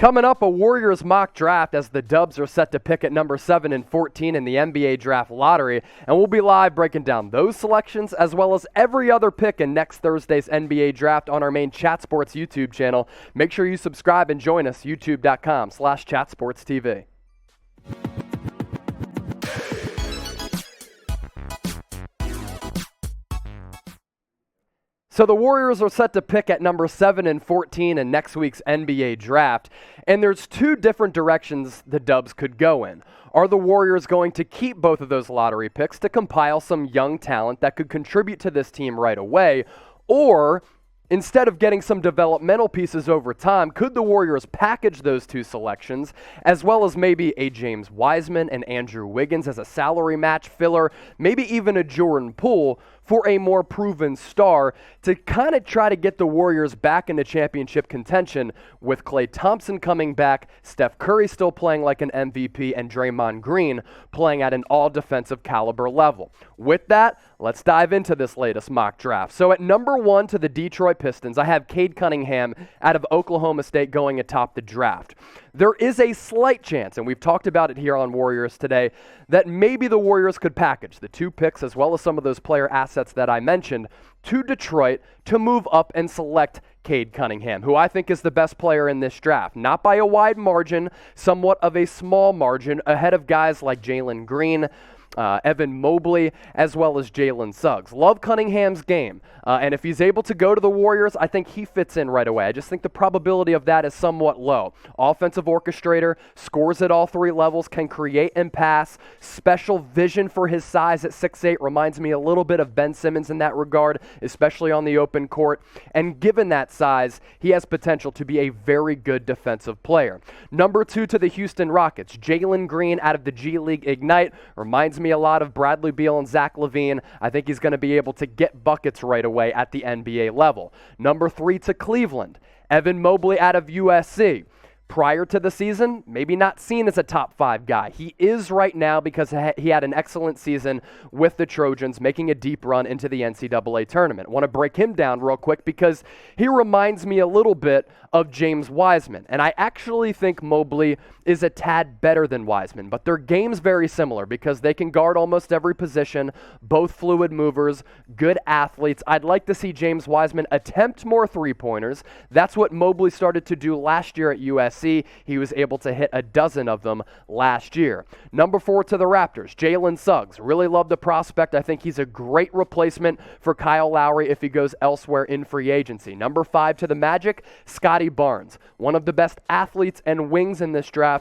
Coming up, a Warriors mock draft as the Dubs are set to pick at number 7 and 14 in the NBA draft lottery, and we'll be live breaking down those selections as well as every other pick in next Thursday's NBA draft on our main Chat Sports YouTube channel. Make sure you subscribe and join us, youtube.com/chatsportstv. So the Warriors are set to pick at number 7 and 14 in next week's NBA draft, and there's two different directions the Dubs could go in. Are the Warriors going to keep both of those lottery picks to compile some young talent that could contribute to this team right away, or instead of getting some developmental pieces over time, could the Warriors package those two selections, as well as maybe a James Wiseman and Andrew Wiggins as a salary match filler, maybe even a Jordan Poole for a more proven star to kind of try to get the Warriors back into championship contention with Klay Thompson coming back, Steph Curry still playing like an MVP, and Draymond Green playing at an all-defensive caliber level. With that, let's dive into this latest mock draft. So at number 1 to the Detroit Pistons, I have Cade Cunningham out of Oklahoma State going atop the draft. There is a slight chance, and we've talked about it here on Warriors Today, that maybe the Warriors could package the two picks as well as some of those player assets that I mentioned to Detroit to move up and select Cade Cunningham, who I think is the best player in this draft. Not by a wide margin, somewhat of a small margin, ahead of guys like Jalen Green, Evan Mobley, as well as Jalen Suggs. Love Cunningham's game, and if he's able to go to the Warriors, I think he fits in right away. I just think the probability of that is somewhat low. Offensive orchestrator, scores at all three levels, can create and pass, special vision for his size at 6'8", reminds me a little bit of Ben Simmons in that regard, especially on the open court, and given that size, he has potential to be a very good defensive player. Number 2 to the Houston Rockets, Jalen Green out of the G League Ignite, reminds me a lot of Bradley Beal and Zach LaVine. I think he's going to be able to get buckets right away at the NBA level. Number 3 to Cleveland, Evan Mobley out of USC. Prior to the season, maybe not seen as a top 5 guy. He is right now because he had an excellent season with the Trojans, making a deep run into the NCAA tournament. Want to break him down real quick because he reminds me a little bit of James Wiseman. And I actually think Mobley is a tad better than Wiseman, but their game's very similar because they can guard almost every position, both fluid movers, good athletes. I'd like to see James Wiseman attempt more three-pointers. That's what Mobley started to do last year at USC. He was able to hit a dozen of them last year. Number 4 to the Raptors, Jalen Suggs. Really love the prospect. I think he's a great replacement for Kyle Lowry if he goes elsewhere in free agency. Number 5 to the Magic, Scotty Barnes. One of the best athletes and wings in this draft.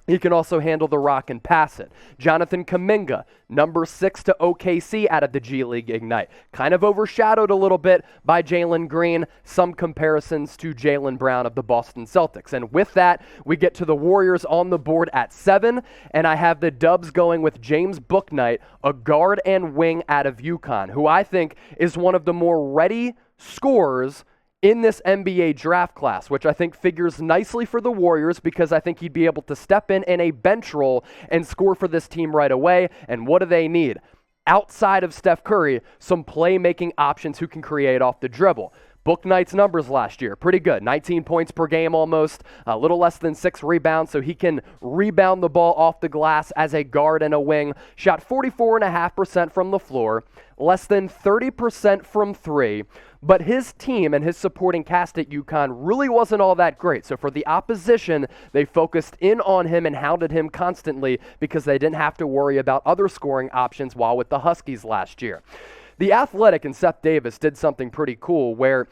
He can also handle the rock and pass it. Jonathan Kuminga, number 6 to OKC out of the G League Ignite. Kind of overshadowed a little bit by Jalen Green. Some comparisons to Jaylen Brown of the Boston Celtics. And with that, we get to the Warriors on the board at 7. And I have the Dubs going with James Bouknight, a guard and wing out of UConn, who I think is one of the more ready scorers in this NBA draft class, which I think figures nicely for the Warriors because I think he'd be able to step in a bench role and score for this team right away. And what do they need? Outside of Steph Curry, some playmaking options who can create off the dribble. Bouknight's numbers last year, pretty good. 19 points per game almost, a little less than 6 rebounds, so he can rebound the ball off the glass as a guard and a wing. Shot 44.5% from the floor, less than 30% from 3, but his team and his supporting cast at UConn really wasn't all that great. So for the opposition, they focused in on him and hounded him constantly because they didn't have to worry about other scoring options while with the Huskies last year. The Athletic and Seth Davis did something pretty cool where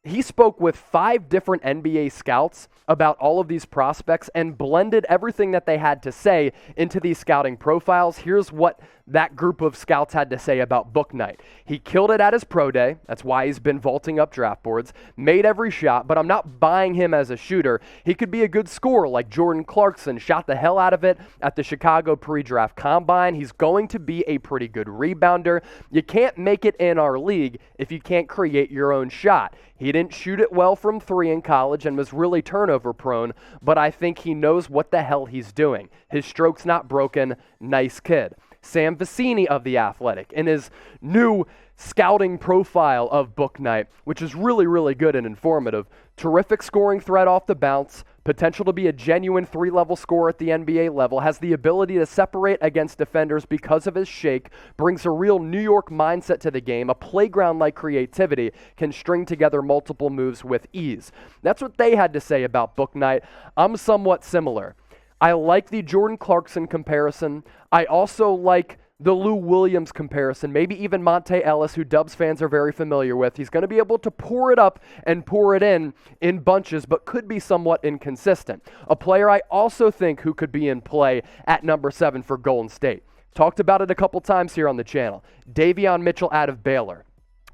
he spoke with 5 different NBA scouts about all of these prospects and blended everything that they had to say into these scouting profiles. Here's what that group of scouts had to say about Bouknight. He killed it at his pro day. That's why he's been vaulting up draft boards. Made every shot, but I'm not buying him as a shooter. He could be a good scorer like Jordan Clarkson. Shot the hell out of it at the Chicago pre-draft combine. He's going to be a pretty good rebounder. You can't make it in our league if you can't create your own shot. He didn't shoot it well from 3 in college and was really turnover prone, but I think he knows what the hell he's doing. His stroke's not broken. Nice kid. Sam Vecenie of The Athletic in his new scouting profile of Bouknight, which is really, really good and informative. Terrific scoring threat off the bounce, potential to be a genuine three-level scorer at the NBA level, has the ability to separate against defenders because of his shake, brings a real New York mindset to the game, a playground-like creativity, can string together multiple moves with ease. That's what they had to say about Bouknight. I'm somewhat similar. I like the Jordan Clarkson comparison. I also like the Lou Williams comparison, maybe even Monte Ellis, who Dubs fans are very familiar with. He's going to be able to pour it up and pour it in bunches, but could be somewhat inconsistent. A player I also think who could be in play at number 7 for Golden State. Talked about it a couple times here on the channel. Davion Mitchell out of Baylor.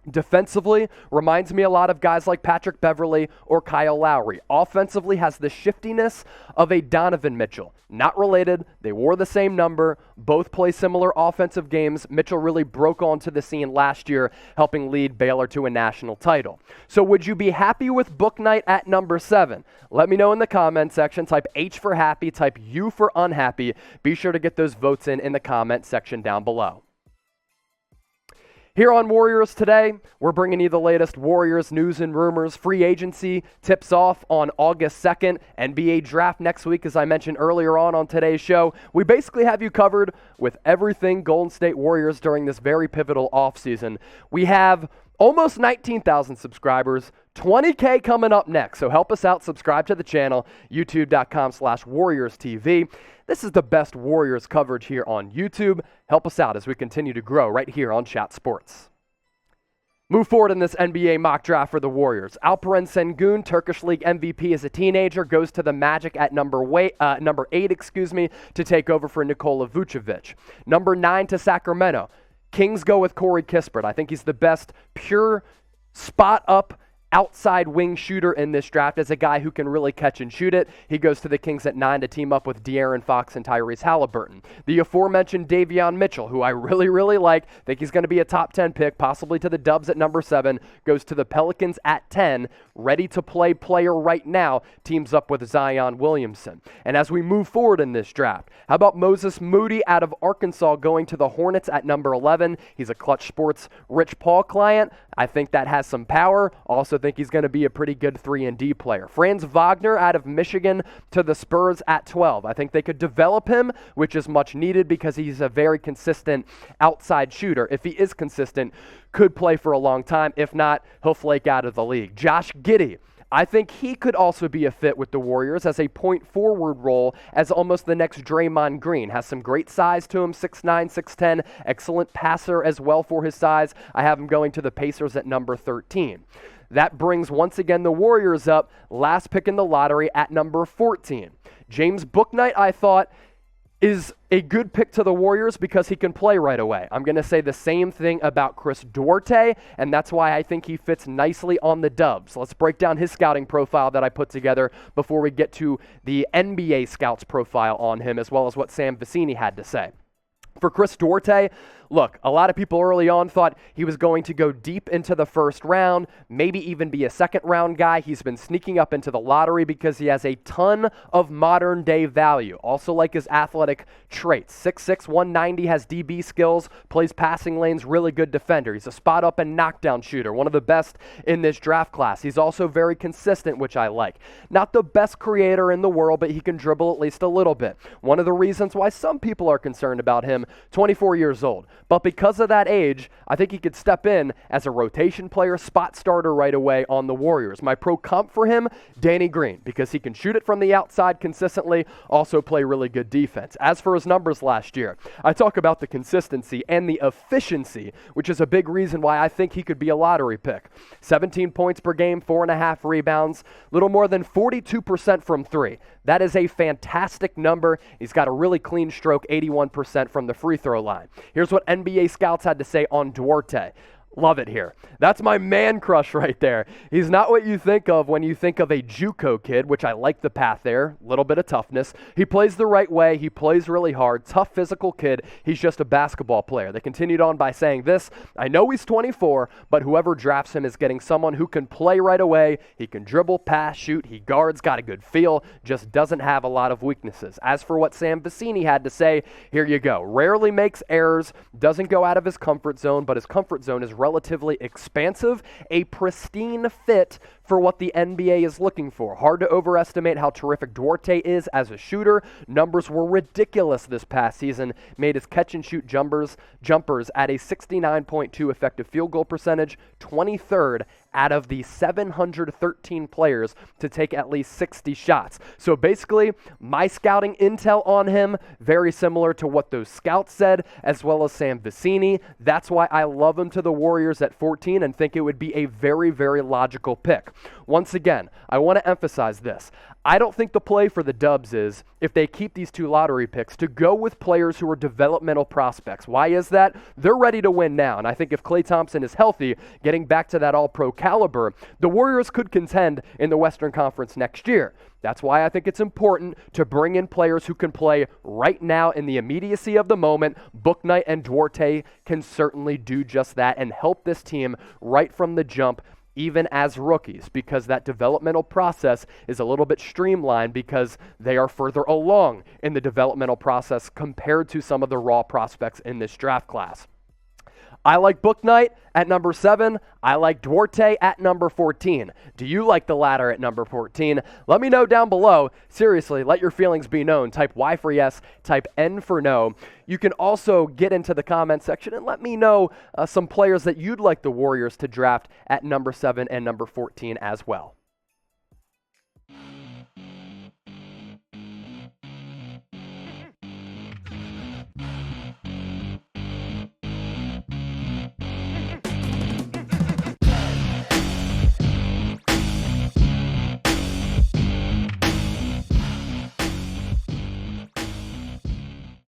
Defensively, reminds me a lot of guys like Patrick Beverley or Kyle Lowry. Offensively, has the shiftiness of a Donovan Mitchell. Not related. They wore the same number. Both play similar offensive games. Mitchell really broke onto the scene last year, helping lead Baylor to a national title. So would you be happy with Bouknight at number 7? Let me know in the comment section. Type H for happy, type U for unhappy. Be sure to get those votes in the comment section down below. Here on Warriors Today, we're bringing you the latest Warriors news and rumors. Free agency tips off on August 2nd. NBA draft next week, as I mentioned earlier on today's show. We basically have you covered with everything Golden State Warriors during this very pivotal offseason. We have almost 19,000 subscribers, 20K coming up next. So help us out, subscribe to the channel, youtube.com/WarriorsTV. This is the best Warriors coverage here on YouTube. Help us out as we continue to grow right here on Chat Sports. Move forward in this NBA mock draft for the Warriors. Alperen Sengun, Turkish League MVP as a teenager, goes to the Magic at number 8, to take over for Nikola Vucevic. Number 9 to Sacramento. Kings go with Corey Kispert. I think he's the best pure spot-up outside wing shooter in this draft, as a guy who can really catch and shoot it. He goes to the Kings at 9 to team up with De'Aaron Fox and Tyrese Halliburton. The aforementioned Davion Mitchell, who I really, really like, think he's going to be a top 10 pick, possibly to the Dubs at number 7, goes to the Pelicans at 10, ready to play player right now, teams up with Zion Williamson. And as we move forward in this draft, how about Moses Moody out of Arkansas going to the Hornets at number 11? He's a Clutch Sports Rich Paul client. I think that has some power. Also think he's going to be a pretty good 3-and-D player. Franz Wagner out of Michigan to the Spurs at 12. I think they could develop him, which is much needed because he's a very consistent outside shooter. If he is consistent, could play for a long time. If not, he'll flake out of the league. Josh Giddey. I think he could also be a fit with the Warriors as a point forward role as almost the next Draymond Green. Has some great size to him, 6'9", 6'10", excellent passer as well for his size. I have him going to the Pacers at number 13. That brings, once again, the Warriors up, last pick in the lottery at number 14. James Bouknight, I thought, is a good pick to the Warriors because he can play right away. I'm going to say the same thing about Chris Duarte, and that's why I think he fits nicely on the Dubs. Let's break down his scouting profile that I put together before we get to the NBA scouts profile on him, as well as what Sam Vecenie had to say. For Chris Duarte, look, a lot of people early on thought he was going to go deep into the first round, maybe even be a second-round guy. He's been sneaking up into the lottery because he has a ton of modern-day value. Also like his athletic traits. 6'6", 190, has DB skills, plays passing lanes, really good defender. He's a spot-up and knockdown shooter, one of the best in this draft class. He's also very consistent, which I like. Not the best creator in the world, but he can dribble at least a little bit. One of the reasons why some people are concerned about him, 24 years old. But because of that age, I think he could step in as a rotation player, spot starter right away on the Warriors. My pro comp for him, Danny Green, because he can shoot it from the outside consistently, also play really good defense. As for his numbers last year, I talk about the consistency and the efficiency, which is a big reason why I think he could be a lottery pick. 17 points per game, 4.5 rebounds, little more than 42% from 3. That is a fantastic number. He's got a really clean stroke, 81% from the free throw line. Here's what NBA scouts had to say on Duarte. Love it here. That's my man crush right there. He's not what you think of when you think of a JUCO kid, which I like the path there, a little bit of toughness. He plays the right way. He plays really hard. Tough physical kid. He's just a basketball player. They continued on by saying this, I know he's 24, but whoever drafts him is getting someone who can play right away. He can dribble, pass, shoot. He guards, got a good feel, just doesn't have a lot of weaknesses. As for what Sam Vecenie had to say, here you go. Rarely makes errors, doesn't go out of his comfort zone, but his comfort zone is relatively expansive, a pristine fit for what the NBA is looking for. Hard to overestimate how terrific Duarte is as a shooter. Numbers were ridiculous this past season, made his catch-and-shoot jumpers at a 69.2 effective field goal percentage, 23rd out of the 713 players to take at least 60 shots. So basically, my scouting intel on him, very similar to what those scouts said, as well as Sam Vecenie. That's why I love him to the Warriors at 14 and think it would be a very, very logical pick. Once again, I want to emphasize this. I don't think the play for the Dubs is, if they keep these 2 lottery picks, to go with players who are developmental prospects. Why is that? They're ready to win now, and I think if Klay Thompson is healthy, getting back to that all-pro caliber, the Warriors could contend in the Western Conference next year. That's why I think it's important to bring in players who can play right now in the immediacy of the moment. Bouknight and Duarte can certainly do just that and help this team right from the jump, even as rookies, because that developmental process is a little bit streamlined because they are further along in the developmental process compared to some of the raw prospects in this draft class. I like Bouknight at number 7. I like Duarte at number 14. Do you like the latter at number 14? Let me know down below. Seriously, let your feelings be known. Type Y for yes, type N for no. You can also get into the comment section and let me know some players that you'd like the Warriors to draft at number 7 and number 14 as well.